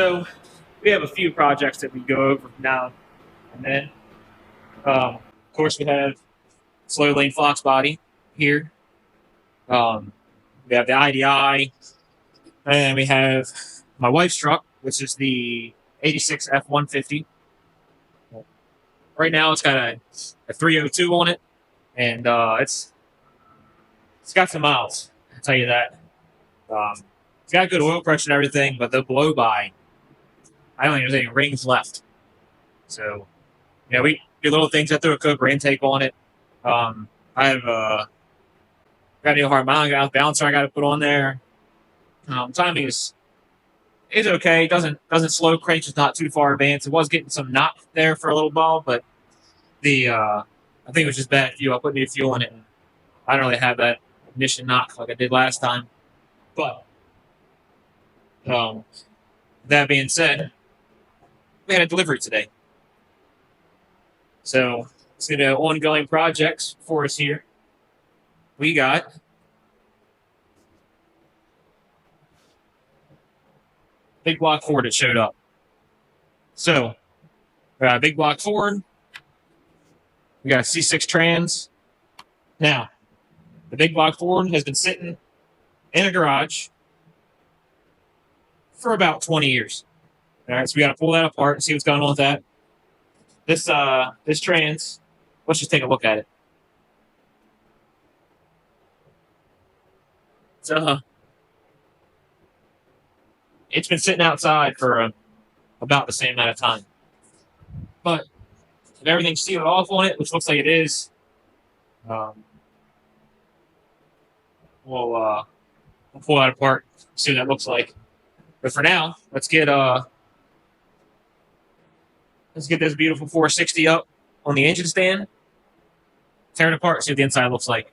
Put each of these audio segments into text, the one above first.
So we have a few projects that we go over now and then. Of course, we have slow lane Fox body here. Um, we have the IDI, and we have my wife's truck, which is the 86 F-150. Right now, it's got a 302 on it, and it's got some miles. I'll tell you that. It's got good oil pressure and everything, but the blow by, I don't even have any rings left. So, we do little things. I threw a Cobra intake on it. I have got a new hard mount balancer I got to put on there. Timing is okay. Doesn't slow crank, just not too far advanced. It was getting some knock there for a little while, but I think it was just bad fuel. I put new fuel in it, and I don't really have that ignition knock like I did last time. But that being said, we had a delivery today, so it's going to ongoing projects for us here. We got big block Ford that showed up. So, big block Ford. We got a C6 trans. Now, the big block Ford has been sitting in a garage for about 20 years. All right, so we got to pull that apart and see what's going on with that. This trans, let's just take a look at it. So, it's been sitting outside for about the same amount of time. But if everything's sealed off on it, which looks like it is, we'll pull that apart, see what that looks like. But for now, let's get this beautiful 460 up on the engine stand, tear it apart, see what the inside looks like.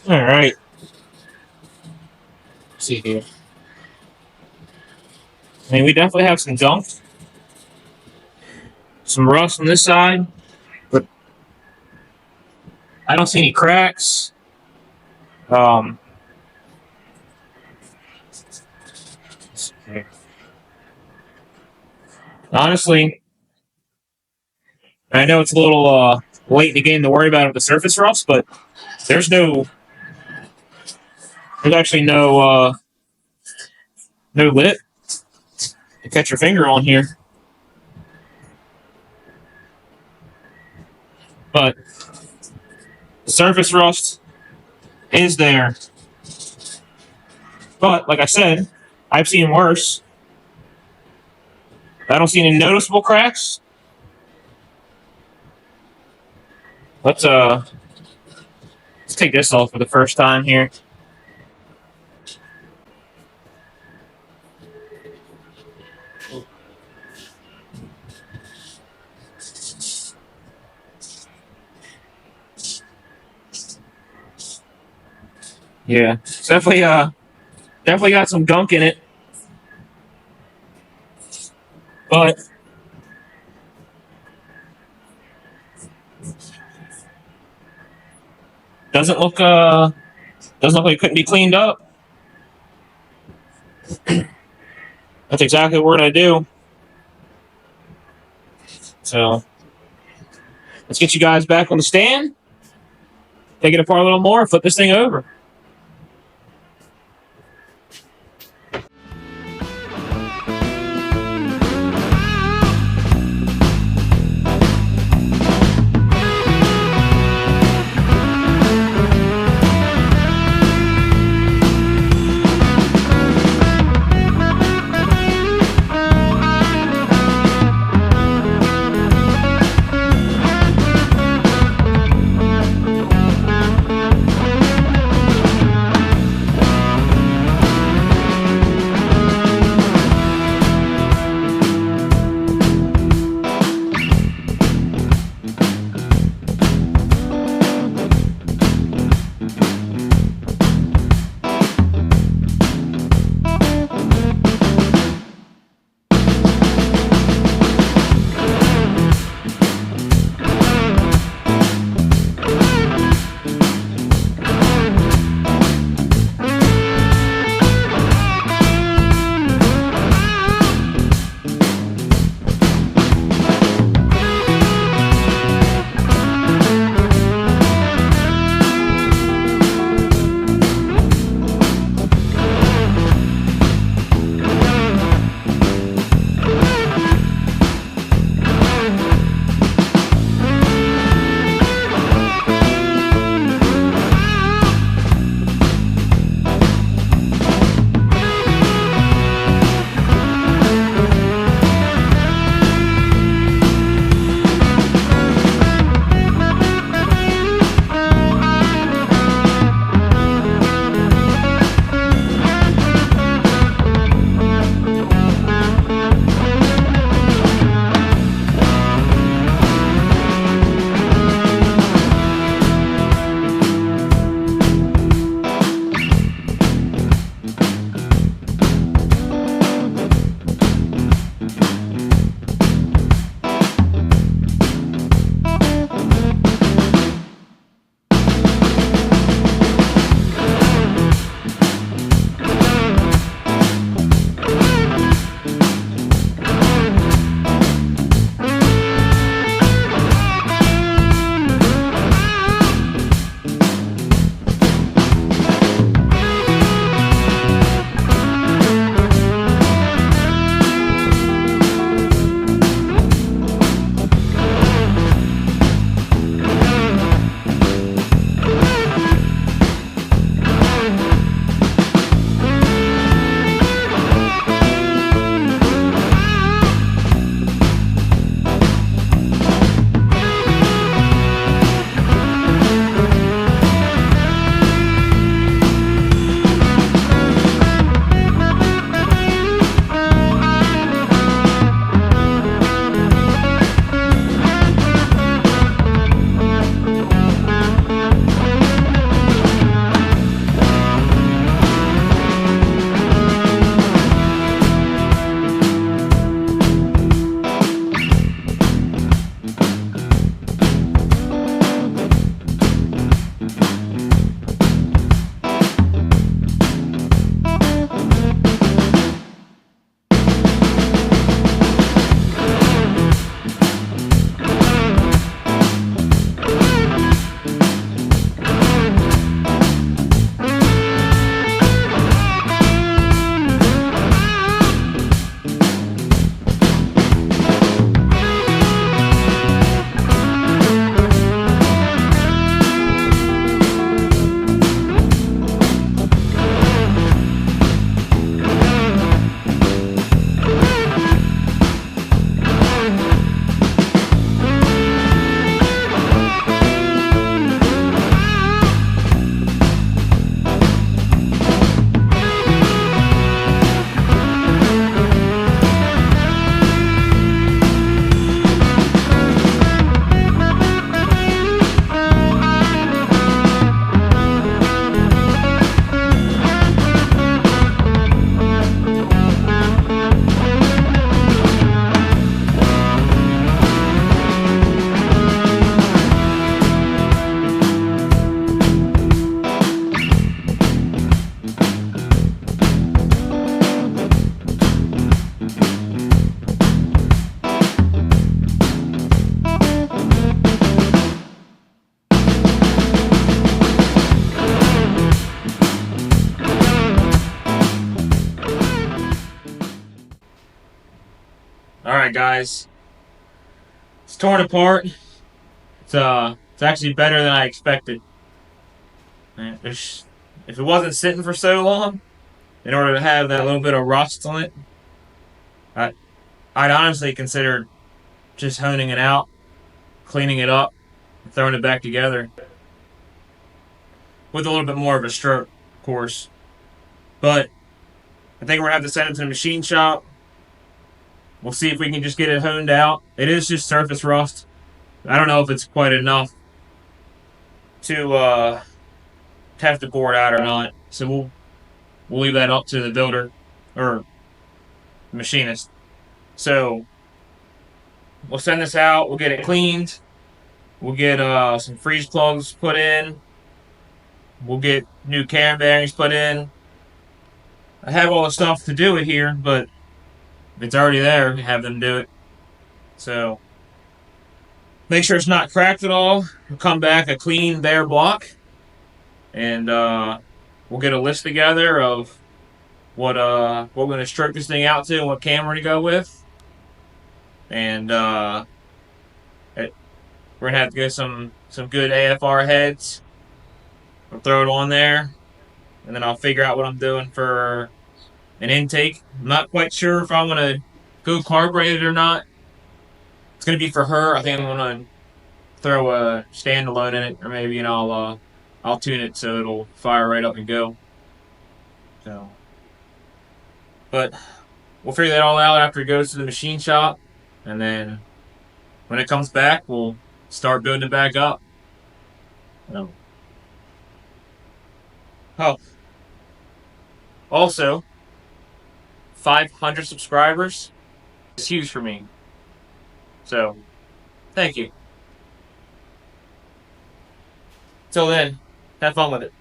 All right. Let's see here. I mean, we definitely have some gunk, some rust on this side, but I don't see any cracks. Honestly, I know it's a little late in the game to worry about the surface rust, but there's actually no lip to catch your finger on here. But the surface rust is there. But like I said, I've seen worse. I don't see any noticeable cracks. Let's take this off for the first time here. Yeah, it's definitely got some gunk in it, but doesn't look like it couldn't be cleaned up. That's exactly what we're gonna do. So let's get you guys back on the stand, take it apart a little more, flip this thing over. Alright, guys. It's torn apart. It's actually better than I expected. If it wasn't sitting for so long, in order to have that little bit of rust on it, I, I'd honestly consider just honing it out, cleaning it up, and throwing it back together with a little bit more of a stroke, of course. But I think we're gonna have to send it to the machine shop. We'll see if we can just get it honed out. It is just surface rust. I don't know if it's quite enough to have to bore it out or not. So we'll leave that up to the builder or the machinist. So we'll send this out. We'll get it cleaned. We'll get some freeze plugs put in. We'll get new cam bearings put in. I have all the stuff to do it here, but if it's already there, have them do it. So make sure it's not cracked at all. We'll come back a clean, bare block, and we'll get a list together of what we're going to stroke this thing out to and what cam we're going to go with. And we're going to have to get some good AFR heads. I'll throw it on there, and then I'll figure out what I'm doing for an intake. I'm not quite sure if I'm going to go carbureted or not. It's going to be for her. I think I'm going to throw a standalone in it, or maybe I'll tune it so it'll fire right up and go. So, but we'll figure that all out after it goes to the machine shop, and then when it comes back, we'll start building it back up. So, oh, also, 500 subscribers is huge for me. So, thank you. Till then, have fun with it.